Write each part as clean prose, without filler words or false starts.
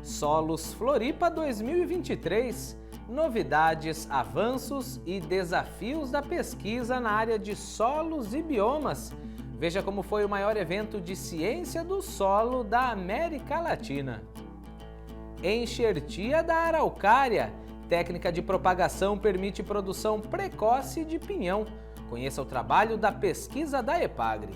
Solos Floripa 2023. Novidades, avanços e desafios da pesquisa na área de solos e biomas. Veja como foi o maior evento de ciência do solo da América Latina. Enxertia da araucária. Técnica de propagação permite produção precoce de pinhão. Conheça o trabalho da pesquisa da EPAGRE.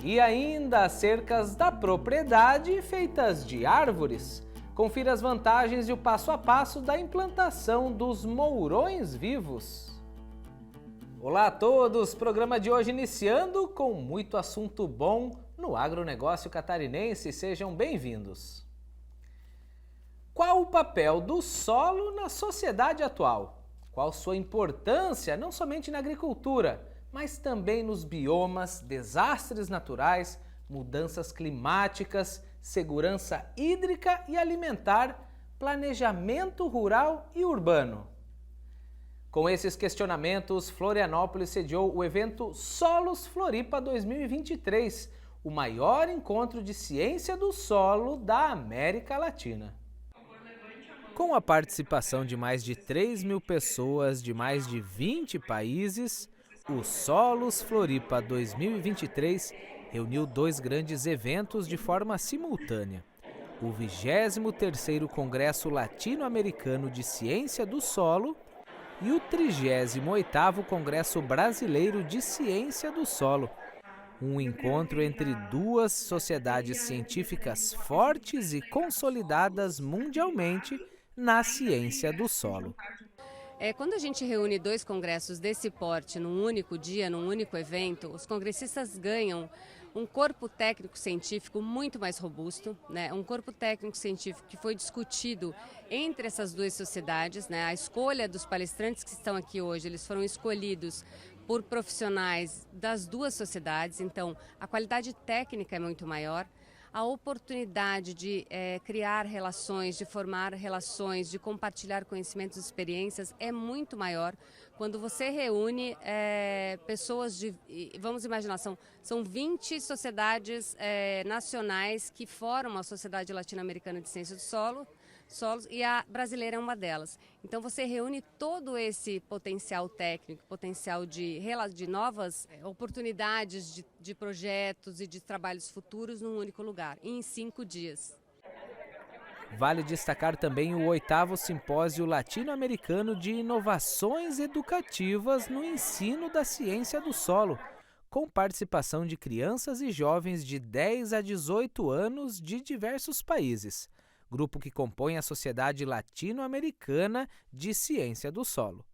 E ainda as cercas da propriedade feitas de árvores. Confira as vantagens e o passo a passo da implantação dos mourões vivos. Olá a todos! Programa de hoje iniciando com muito assunto bom no agronegócio catarinense. Sejam bem-vindos. Qual o papel do solo na sociedade atual? Qual sua importância não somente na agricultura, mas também nos biomas, desastres naturais, mudanças climáticas, segurança hídrica e alimentar, planejamento rural e urbano? Com esses questionamentos, Florianópolis sediou o evento Solos Floripa 2023, o maior encontro de ciência do solo da América Latina. Com a participação de mais de 3.000 pessoas de mais de 20 países, o Solos Floripa 2023 reuniu dois grandes eventos de forma simultânea. O 23º Congresso Latino-Americano de Ciência do Solo e o 38º Congresso Brasileiro de Ciência do Solo. Um encontro entre duas sociedades científicas fortes e consolidadas mundialmente na ciência do solo. Quando a gente reúne dois congressos desse porte num único dia, num único evento, os congressistas ganham um corpo técnico-científico muito mais robusto, né? Um corpo técnico-científico que foi discutido entre essas duas sociedades, né? A escolha dos palestrantes que estão aqui hoje, eles foram escolhidos por profissionais das duas sociedades, então a qualidade técnica é muito maior. A oportunidade de criar relações, de formar relações, de compartilhar conhecimentos e experiências é muito maior quando você reúne pessoas de, vamos imaginar, são 20 sociedades nacionais que formam a Sociedade Latino-Americana de Ciência do Solos, e a brasileira é uma delas. Então você reúne todo esse potencial técnico, potencial de novas oportunidades de projetos e de trabalhos futuros num único lugar, em 5 dias. Vale destacar também o 8º Simpósio Latino-Americano de Inovações Educativas no Ensino da Ciência do Solo, com participação de crianças e jovens de 10 a 18 anos de diversos países. Grupo que compõe a Sociedade Latino-Americana de Ciência do Solo.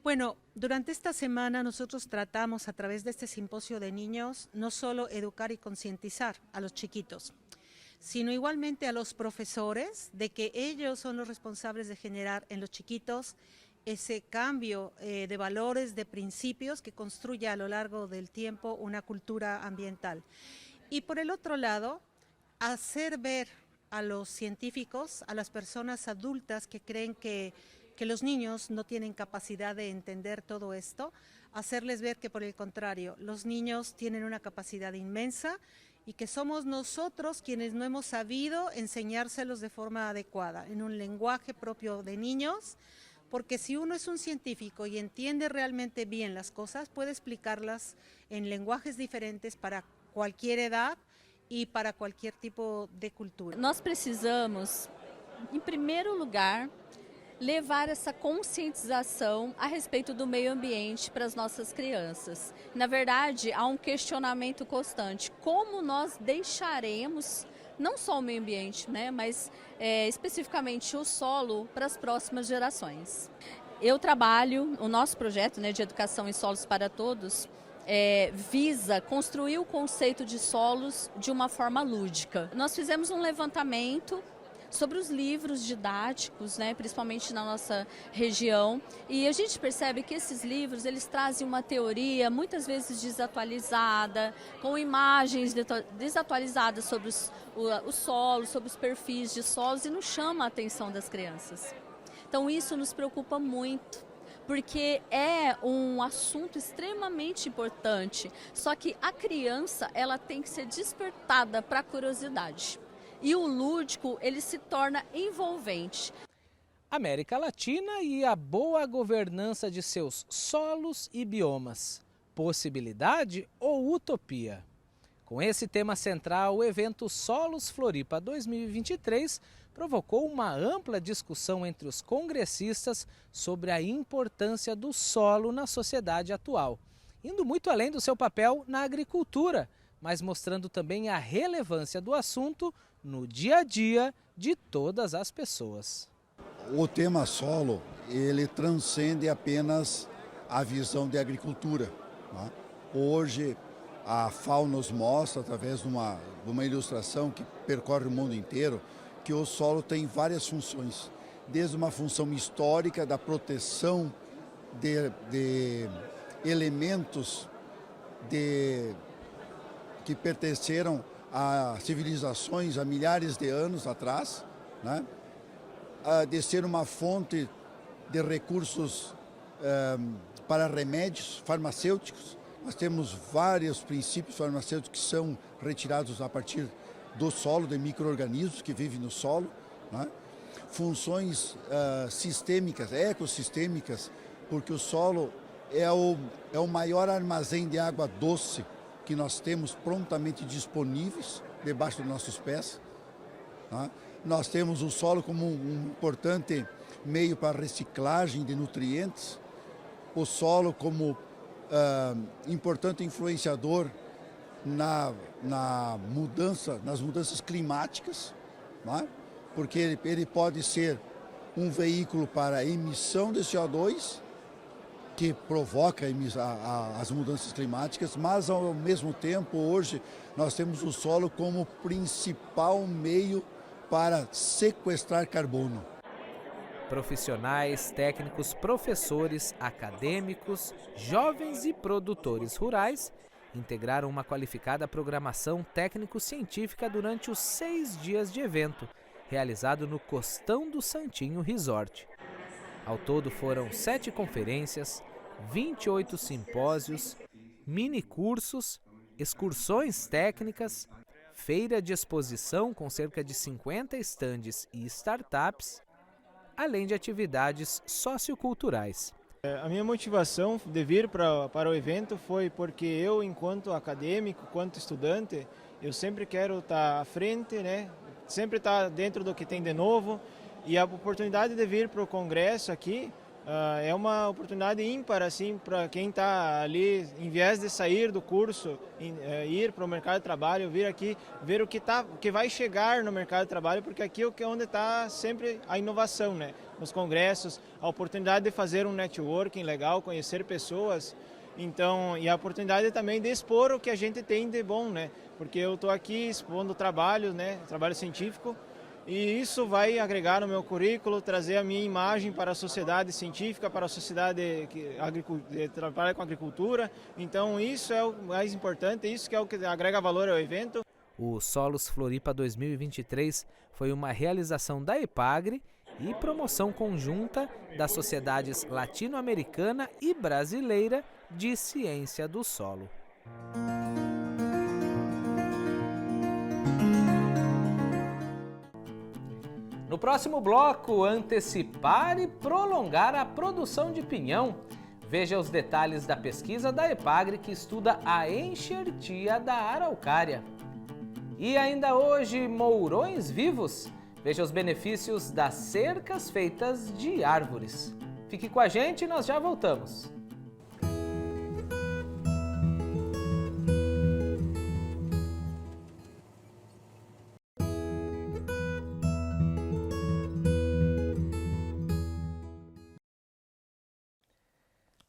Bueno, durante esta semana nosotros tratamos a través de este simposio de niños no solo educar y concientizar a los chiquitos, sino igualmente a los profesores de que ellos son los responsables de generar en los chiquitos ese cambio de valores, de principios que construya a lo largo del tiempo una cultura ambiental. Y por el otro lado, hacer ver a los científicos, a las personas adultas que creen que los niños no tienen capacidad de entender todo esto, hacerles ver que por el contrario, los niños tienen una capacidad inmensa y que somos nosotros quienes no hemos sabido enseñárselos de forma adecuada, en un lenguaje propio de niños, porque si uno es un científico y entiende realmente bien las cosas, puede explicarlas en lenguajes diferentes para cualquier edad e para qualquer tipo de cultura. Nós precisamos, em primeiro lugar, levar essa conscientização a respeito do meio ambiente para as nossas crianças. Na verdade, há um questionamento constante. Como nós deixaremos, não só o meio ambiente, né, mas especificamente o solo para as próximas gerações? Eu trabalho, o nosso projeto, né, de Educação em Solos para Todos, visa construir o conceito de solos de uma forma lúdica. Nós fizemos um levantamento sobre os livros didáticos, né, principalmente na nossa região, e a gente percebe que esses livros eles trazem uma teoria muitas vezes desatualizada, com imagens desatualizadas sobre os solos, sobre os perfis de solos, e não chama a atenção das crianças. Então isso nos preocupa muito, porque é um assunto extremamente importante, só que a criança ela tem que ser despertada para a curiosidade. e o lúdico ele se torna envolvente. América Latina e a boa governança de seus solos e biomas. Possibilidade ou utopia? Com esse tema central, o evento Solos Floripa 2023 provocou uma ampla discussão entre os congressistas sobre a importância do solo na sociedade atual, indo muito além do seu papel na agricultura, mas mostrando também a relevância do assunto no dia a dia de todas as pessoas. O tema solo, ele transcende apenas a visão de agricultura, né? Hoje, a FAO nos mostra, através de uma ilustração que percorre o mundo inteiro, que o solo tem várias funções. Desde uma função histórica da proteção de elementos que pertenceram a civilizações há milhares de anos atrás, né? De ser uma fonte de recursos para remédios farmacêuticos. Nós temos vários princípios farmacêuticos que são retirados a partir do solo, de micro-organismos que vivem no solo, né? Funções sistêmicas, ecossistêmicas, porque o solo é o maior armazém de água doce que nós temos prontamente disponíveis debaixo dos nossos pés, né? Nós temos o solo como um importante meio para reciclagem de nutrientes, o solo como importante influenciador nas mudanças climáticas, né? Porque ele pode ser um veículo para a emissão de CO2, que provoca as mudanças climáticas, mas ao mesmo tempo hoje nós temos o solo como principal meio para sequestrar carbono. Profissionais, técnicos, professores, acadêmicos, jovens e produtores rurais integraram uma qualificada programação técnico-científica durante os 6 dias de evento, realizado no Costão do Santinho Resort. Ao todo foram 7 conferências, 28 simpósios, mini-cursos, excursões técnicas, feira de exposição com cerca de 50 estandes e startups, além de atividades socioculturais. A minha motivação de vir para o evento foi porque eu, enquanto acadêmico, enquanto estudante, eu sempre quero estar à frente, né? Sempre estar dentro do que tem de novo, e a oportunidade de vir para o congresso aqui é uma oportunidade ímpar assim, para quem está ali, em vez de sair do curso, ir para o mercado de trabalho, vir aqui, ver o que vai chegar no mercado de trabalho, porque aqui é onde está sempre a inovação, né? Nos congressos, a oportunidade de fazer um networking legal, conhecer pessoas, então, e a oportunidade também de expor o que a gente tem de bom, né? Porque eu estou aqui expondo trabalho, né? Trabalho científico, e isso vai agregar no meu currículo, trazer a minha imagem para a sociedade científica, para a sociedade que trabalha com agricultura. Então isso é o mais importante, isso que é o que agrega valor ao evento. O Solos Floripa 2023 foi uma realização da EPAGRE e promoção conjunta das sociedades latino-americana e brasileira de ciência do solo. No próximo bloco, antecipar e prolongar a produção de pinhão. Veja os detalhes da pesquisa da EPAGRE que estuda a enxertia da araucária. E ainda hoje, mourões vivos. Veja os benefícios das cercas feitas de árvores. Fique com a gente e nós já voltamos.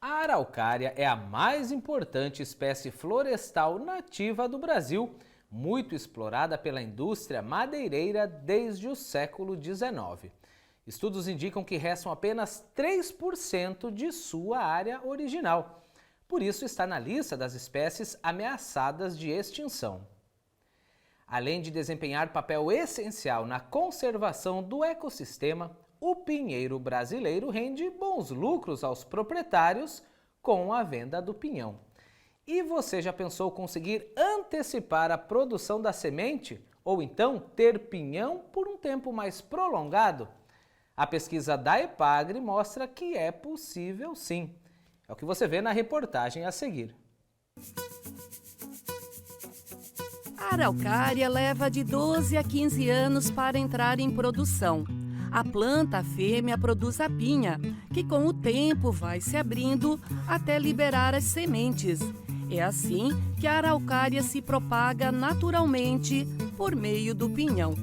A araucária é a mais importante espécie florestal nativa do Brasil, muito explorada pela indústria madeireira desde o século XIX. Estudos indicam que restam apenas 3% de sua área original. Por isso está na lista das espécies ameaçadas de extinção. Além de desempenhar papel essencial na conservação do ecossistema, o pinheiro brasileiro rende bons lucros aos proprietários com a venda do pinhão. E você já pensou conseguir antecipar a produção da semente ou então ter pinhão por um tempo mais prolongado? A pesquisa da EPAGRE mostra que é possível sim. É o que você vê na reportagem a seguir. A araucária leva de 12 a 15 anos para entrar em produção. A planta fêmea produz a pinha, que com o tempo vai se abrindo até liberar as sementes. É assim que a araucária se propaga naturalmente por meio do pinhão.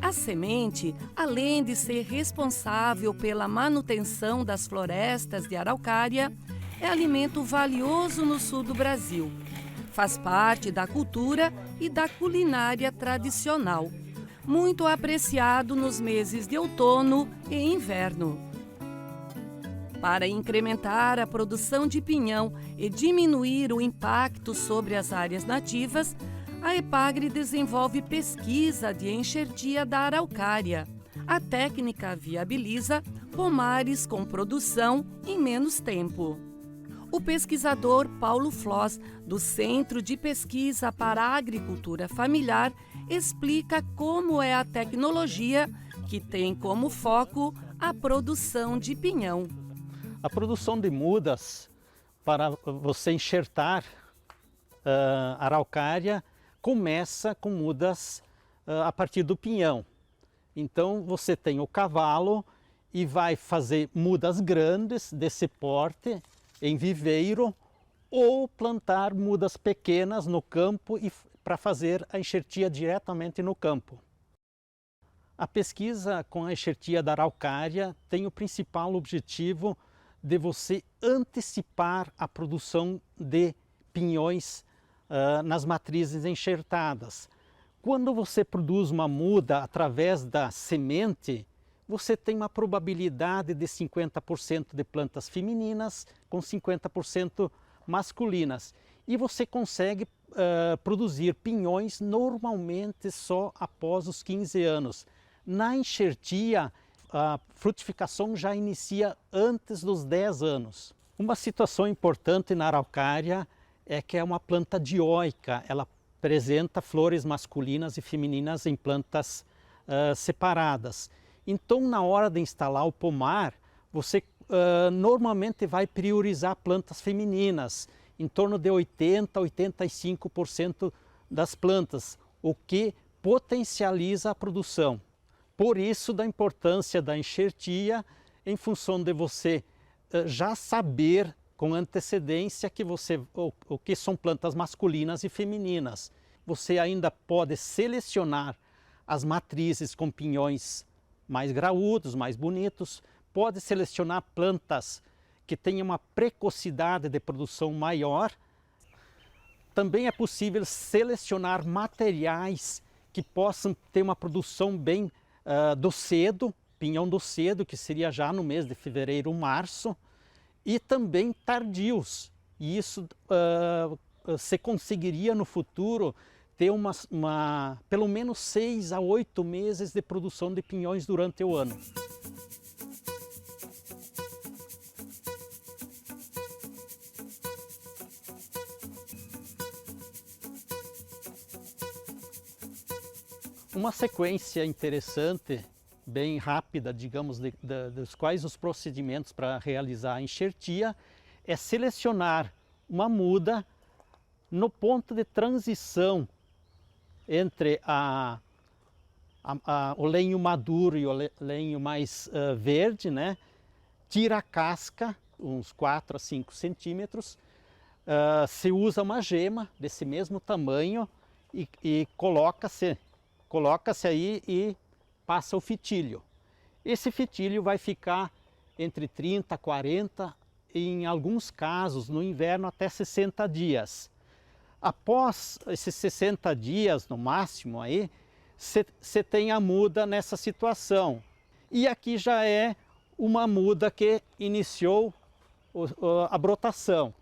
A semente, além de ser responsável pela manutenção das florestas de araucária, é alimento valioso no sul do Brasil. Faz parte da cultura e da culinária tradicional, muito apreciado nos meses de outono e inverno. Para incrementar a produção de pinhão e diminuir o impacto sobre as áreas nativas, a EPAGRE desenvolve pesquisa de enxertia da araucária. A técnica viabiliza pomares com produção em menos tempo. O pesquisador Paulo Floss, do Centro de Pesquisa para a Agricultura Familiar, explica como é a tecnologia que tem como foco a produção de pinhão. A produção de mudas para você enxertar araucária começa com mudas a partir do pinhão. Então você tem o cavalo e vai fazer mudas grandes desse porte em viveiro ou plantar mudas pequenas no campo e para fazer a enxertia diretamente no campo. A pesquisa com a enxertia da araucária tem o principal objetivo de você antecipar a produção de pinhões nas matrizes enxertadas. Quando você produz uma muda através da semente, você tem uma probabilidade de 50% de plantas femininas com 50% masculinas. E você consegue produzir pinhões normalmente só após os 15 anos. Na enxertia, a frutificação já inicia antes dos 10 anos. Uma situação importante na araucária é que é uma planta dioica, ela apresenta flores masculinas e femininas em plantas separadas. Então, na hora de instalar o pomar, você normalmente vai priorizar plantas femininas, em torno de 80% a 85% das plantas, o que potencializa a produção. Por isso, da importância da enxertia, em função de você já saber com antecedência que o que são plantas masculinas e femininas. Você ainda pode selecionar as matrizes com pinhões mais graúdos, mais bonitos, pode selecionar plantas que tenham uma precocidade de produção maior. Também é possível selecionar materiais que possam ter uma produção bem do cedo, pinhão do cedo, que seria já no mês de fevereiro, março, e também tardios. E isso se conseguiria no futuro ter pelo menos 6 a 8 meses de produção de pinhões durante o ano. Uma sequência interessante, bem rápida, digamos, dos quais os procedimentos para realizar a enxertia, é selecionar uma muda no ponto de transição entre o lenho maduro e o lenho mais verde, né? Tira a casca, uns 4 a 5 centímetros, se usa uma gema desse mesmo tamanho e coloca-se aí e passa o fitilho. Esse fitilho vai ficar entre 30 a 40, e em alguns casos, no inverno, até 60 dias. Após esses 60 dias, no máximo, aí, você tem a muda nessa situação. E aqui já é uma muda que iniciou a brotação.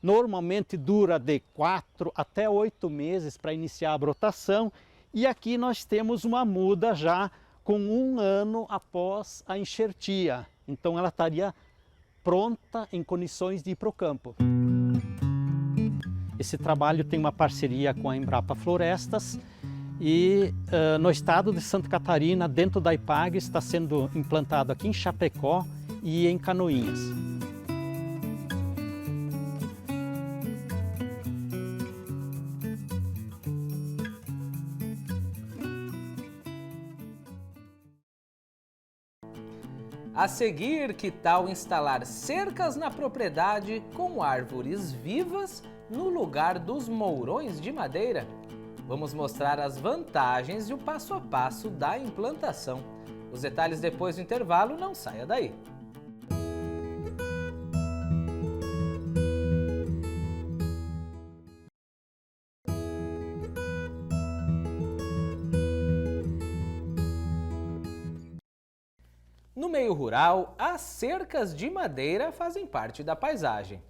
Normalmente dura de 4 até 8 meses para iniciar a brotação. E aqui nós temos uma muda já com 1 ano após a enxertia. Então ela estaria pronta em condições de ir para o campo. Esse trabalho tem uma parceria com a Embrapa Florestas e no estado de Santa Catarina, dentro da IPAGRE, está sendo implantado aqui em Chapecó e em Canoinhas. A seguir, que tal instalar cercas na propriedade com árvores vivas no lugar dos mourões de madeira? Vamos mostrar as vantagens e o passo a passo da implantação. Os detalhes depois do intervalo, não saia daí. No meio rural, as cercas de madeira fazem parte da paisagem.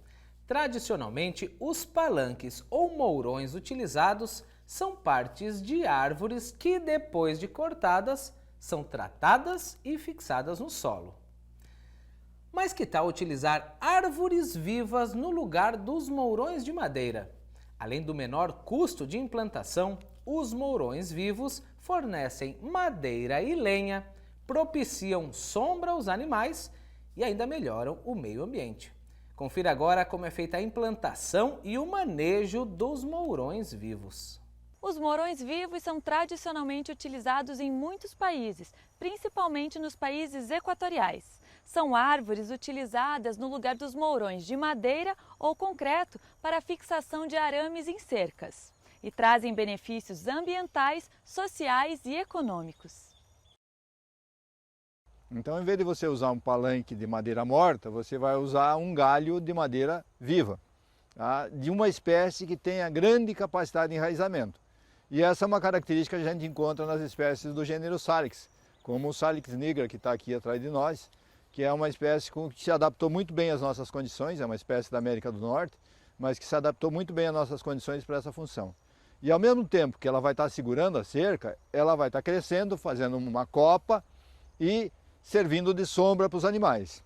Tradicionalmente, os palanques ou mourões utilizados são partes de árvores que, depois de cortadas, são tratadas e fixadas no solo. Mas que tal utilizar árvores vivas no lugar dos mourões de madeira? Além do menor custo de implantação, os mourões vivos fornecem madeira e lenha, propiciam sombra aos animais e ainda melhoram o meio ambiente. Confira agora como é feita a implantação e o manejo dos mourões vivos. Os mourões vivos são tradicionalmente utilizados em muitos países, principalmente nos países equatoriais. São árvores utilizadas no lugar dos mourões de madeira ou concreto para a fixação de arames em cercas e trazem benefícios ambientais, sociais e econômicos. Então, em vez de você usar um palanque de madeira morta, você vai usar um galho de madeira viva, tá? De uma espécie que tenha grande capacidade de enraizamento. E essa é uma característica que a gente encontra nas espécies do gênero Salix, como o Salix nigra, que está aqui atrás de nós, que é uma espécie que se adaptou muito bem às nossas condições, é uma espécie da América do Norte, mas que se adaptou muito bem às nossas condições para essa função. E ao mesmo tempo que ela vai estar segurando a cerca, ela vai estar crescendo, fazendo uma copa e servindo de sombra para os animais.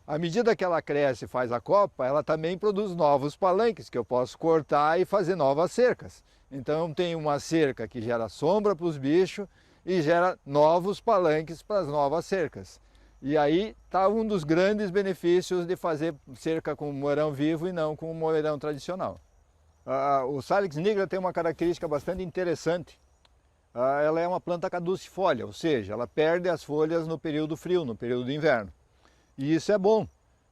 À medida que ela cresce e faz a copa, ela também produz novos palanques, que eu posso cortar e fazer novas cercas. Então tem uma cerca que gera sombra para os bichos e gera novos palanques para as novas cercas. E aí está um dos grandes benefícios de fazer cerca com mourão vivo e não com mourão tradicional. O Salix nigra tem uma característica bastante interessante. Ela é uma planta caducifolha, ou seja, ela perde as folhas no período frio, no período do inverno. E isso é bom,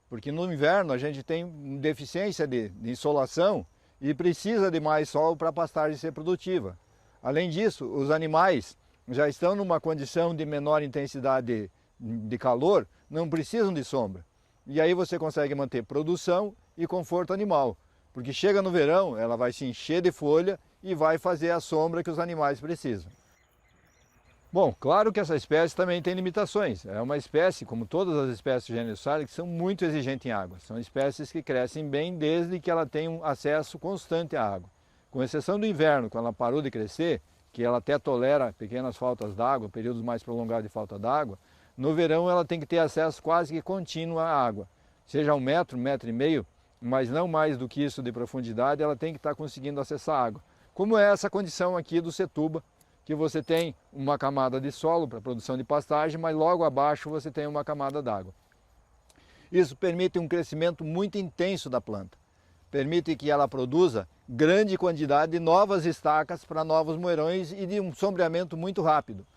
porque no inverno a gente tem deficiência de insolação e precisa de mais sol para a pastagem ser produtiva. Além disso, os animais já estão numa condição de menor intensidade de calor, não precisam de sombra. E aí você consegue manter produção e conforto animal, porque chega no verão, ela vai se encher de folha e vai fazer a sombra que os animais precisam. Bom, claro que essa espécie também tem limitações. É uma espécie, como todas as espécies do gênero Salix, que são muito exigentes em água. São espécies que crescem bem desde que ela tem um acesso constante à água. Com exceção do inverno, quando ela parou de crescer, que ela até tolera pequenas faltas d'água, períodos mais prolongados de falta d'água, no verão ela tem que ter acesso quase que contínuo à água. Seja 1 metro, 1,5 metro, mas não mais do que isso de profundidade, ela tem que estar conseguindo acessar a água. Como é essa condição aqui do Setuba, que você tem uma camada de solo para produção de pastagem, mas logo abaixo você tem uma camada d'água. Isso permite um crescimento muito intenso da planta. Permite que ela produza grande quantidade de novas estacas para novos mourões e de um sombreamento muito rápido.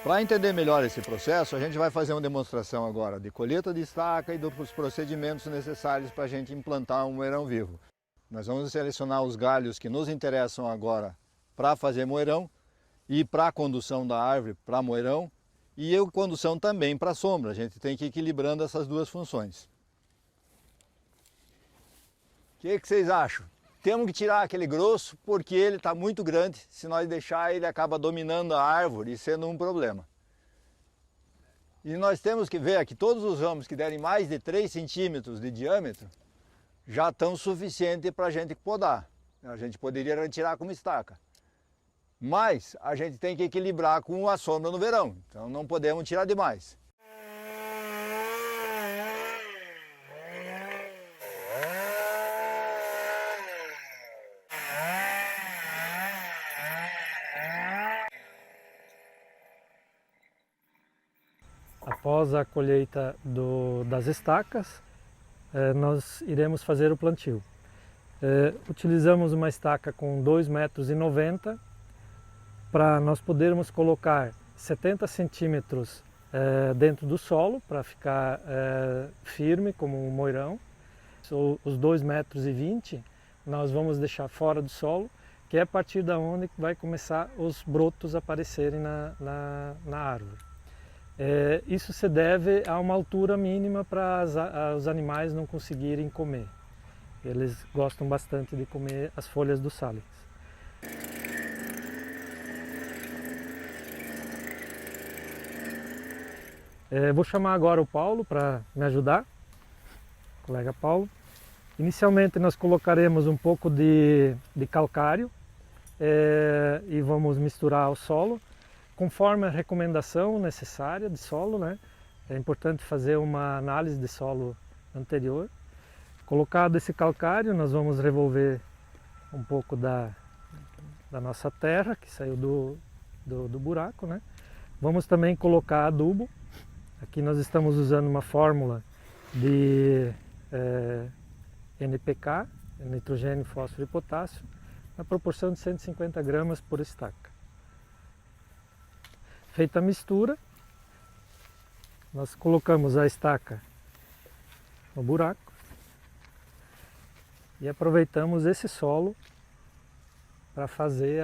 Para entender melhor esse processo, a gente vai fazer uma demonstração agora de colheita de estaca e dos procedimentos necessários para a gente implantar um mourão vivo. Nós vamos selecionar os galhos que nos interessam agora para fazer mourão e para a condução da árvore para mourão e a condução também para a sombra. A gente tem que ir equilibrando essas duas funções. O que vocês acham? Temos que tirar aquele grosso porque ele está muito grande. Se nós deixar, ele acaba dominando a árvore e sendo um problema. E nós temos que ver que todos os ramos que derem mais de 3 centímetros de diâmetro já estão suficientes para a gente podar. A gente poderia retirar como estaca. Mas a gente tem que equilibrar com a sombra no verão, então não podemos tirar demais. Após a colheita das estacas, nós iremos fazer o plantio. Utilizamos uma estaca com 2,90 m para nós podermos colocar 70 centímetros dentro do solo para ficar firme como um moirão. Os 2,20 m nós vamos deixar fora do solo, que é a partir da onde vai começar os brotos a aparecerem na árvore. Isso se deve a uma altura mínima para os animais não conseguirem comer. Eles gostam bastante de comer as folhas do Salix. Vou chamar agora o Paulo para me ajudar, colega Paulo. Inicialmente nós colocaremos um pouco de calcário e vamos misturar ao solo, conforme a recomendação necessária de solo, né? É importante fazer uma análise de solo anterior. Colocado esse calcário, nós vamos revolver um pouco da nossa terra que saiu do buraco, né? Vamos também colocar adubo. Aqui nós estamos usando uma fórmula de NPK, nitrogênio, fósforo e potássio, na proporção de 150 gramas por estaca. Feita a mistura, nós colocamos a estaca no buraco e aproveitamos esse solo para fazer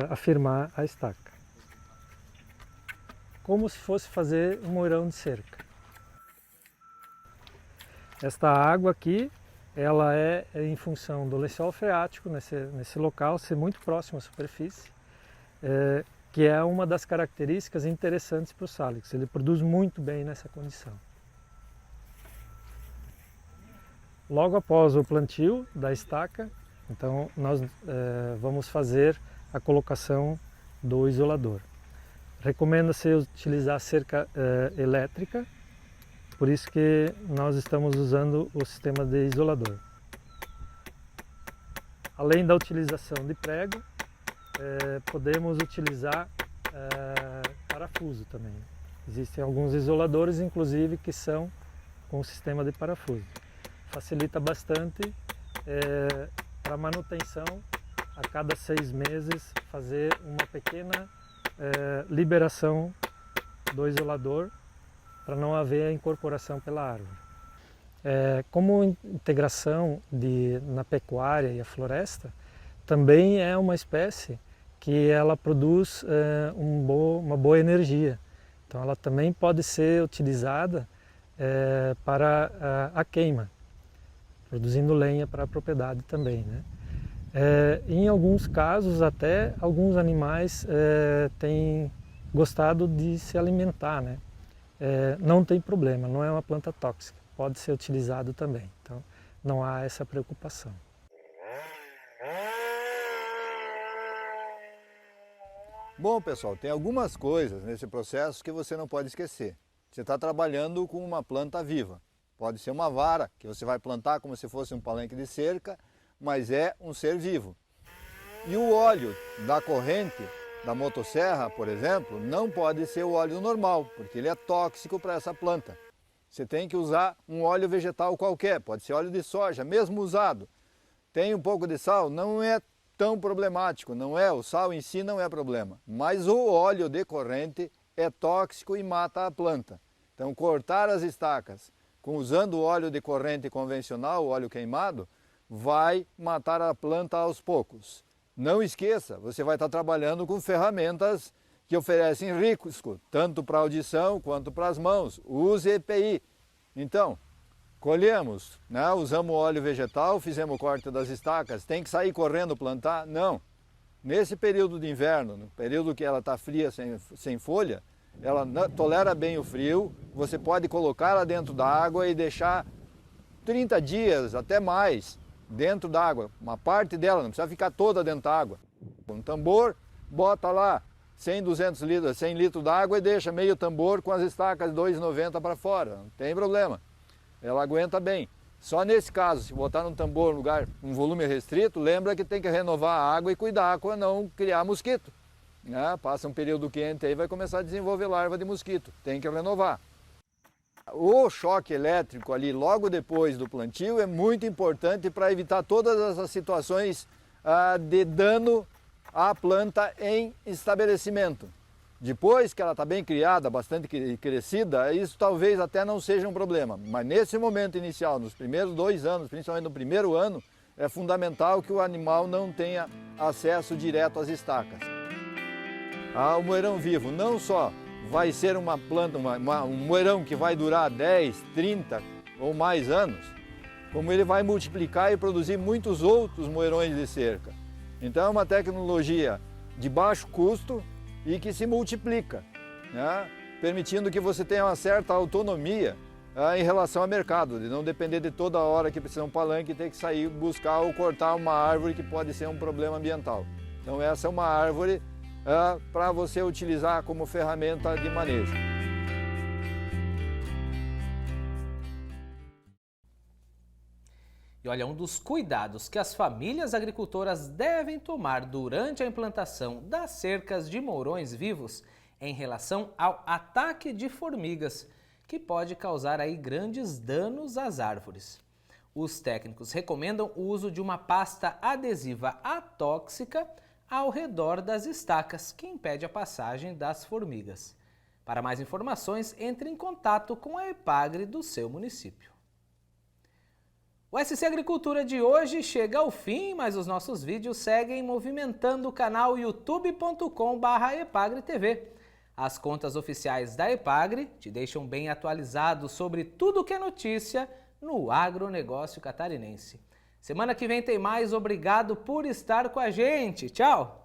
afirmar a estaca, como se fosse fazer um moirão de cerca. Esta água aqui, ela é em função do lençol freático nesse local ser muito próximo à superfície, que é uma das características interessantes para o Salix. Ele produz muito bem nessa condição. Logo após o plantio da estaca, então nós vamos fazer a colocação do isolador. Recomenda-se utilizar cerca elétrica, por isso que nós estamos usando o sistema de isolador. Além da utilização de prego, podemos utilizar parafuso também. Existem alguns isoladores, inclusive, que são com sistema de parafuso. Facilita bastante para manutenção, a cada 6 meses, fazer uma pequena liberação do isolador para não haver a incorporação pela árvore. Como integração na pecuária e a floresta, também é uma espécie que ela produz uma boa energia. Então ela também pode ser utilizada para a queima, produzindo lenha para a propriedade também, né? Em alguns casos até alguns animais têm gostado de se alimentar, né? Não tem problema, não é uma planta tóxica, pode ser utilizado também, então não há essa preocupação. Bom, pessoal, tem algumas coisas nesse processo que você não pode esquecer. Você está trabalhando com uma planta viva. Pode ser uma vara, que você vai plantar como se fosse um palanque de cerca, mas é um ser vivo. E o óleo da corrente da motosserra, por exemplo, não pode ser o óleo normal, porque ele é tóxico para essa planta. Você tem que usar um óleo vegetal qualquer, pode ser óleo de soja, mesmo usado. Tem um pouco de sal, não é tão problemático, não é, o sal em si não é problema, mas o óleo de corrente é tóxico e mata a planta. Então cortar as estacas usando o óleo de corrente convencional, o óleo queimado, vai matar a planta aos poucos. Não esqueça, você vai estar trabalhando com ferramentas que oferecem risco, tanto para a audição quanto para as mãos. Use EPI. Então, colhemos, né? Usamos óleo vegetal, fizemos o corte das estacas, tem que sair correndo plantar? Não. Nesse período de inverno, no período que ela está fria, sem folha, ela tolera bem o frio, você pode colocá-la dentro da água e deixar 30 dias, até mais, dentro da água. Uma parte dela, não precisa ficar toda dentro da água. Um tambor, bota lá 100, 200 litros, 100 litros d'água e deixa meio tambor com as estacas de 2,90 para fora, não tem problema. Ela aguenta bem. Só nesse caso, se botar num tambor, um volume restrito, lembra que tem que renovar a água e cuidar para não criar mosquito. né? Passa um período quente aí vai começar a desenvolver larva de mosquito, tem que renovar. O choque elétrico ali logo depois do plantio é muito importante para evitar todas essas situações de dano à planta em estabelecimento. Depois que ela está bem criada, bastante crescida, isso talvez até não seja um problema. Mas nesse momento inicial, nos primeiros 2 anos, principalmente no primeiro ano, é fundamental que o animal não tenha acesso direto às estacas. O moeirão vivo não só vai ser uma planta, um moeirão que vai durar 10, 30 ou mais anos, como ele vai multiplicar e produzir muitos outros moeirões de cerca. Então é uma tecnologia de baixo custo e que se multiplica, né? Permitindo que você tenha uma certa autonomia em relação ao mercado, de não depender de toda hora que precisa um palanque e ter que sair buscar ou cortar uma árvore que pode ser um problema ambiental. Então essa é uma árvore para você utilizar como ferramenta de manejo. E olha, um dos cuidados que as famílias agricultoras devem tomar durante a implantação das cercas de mourões vivos é em relação ao ataque de formigas, que pode causar aí grandes danos às árvores. Os técnicos recomendam o uso de uma pasta adesiva atóxica ao redor das estacas, que impede a passagem das formigas. Para mais informações, entre em contato com a EPAGRE do seu município. O SC Agricultura de hoje chega ao fim, mas os nossos vídeos seguem movimentando o canal youtube.com/EPAGRE-TV. As contas oficiais da EPAGRE te deixam bem atualizado sobre tudo que é notícia no agronegócio catarinense. Semana que vem tem mais, obrigado por estar com a gente. Tchau!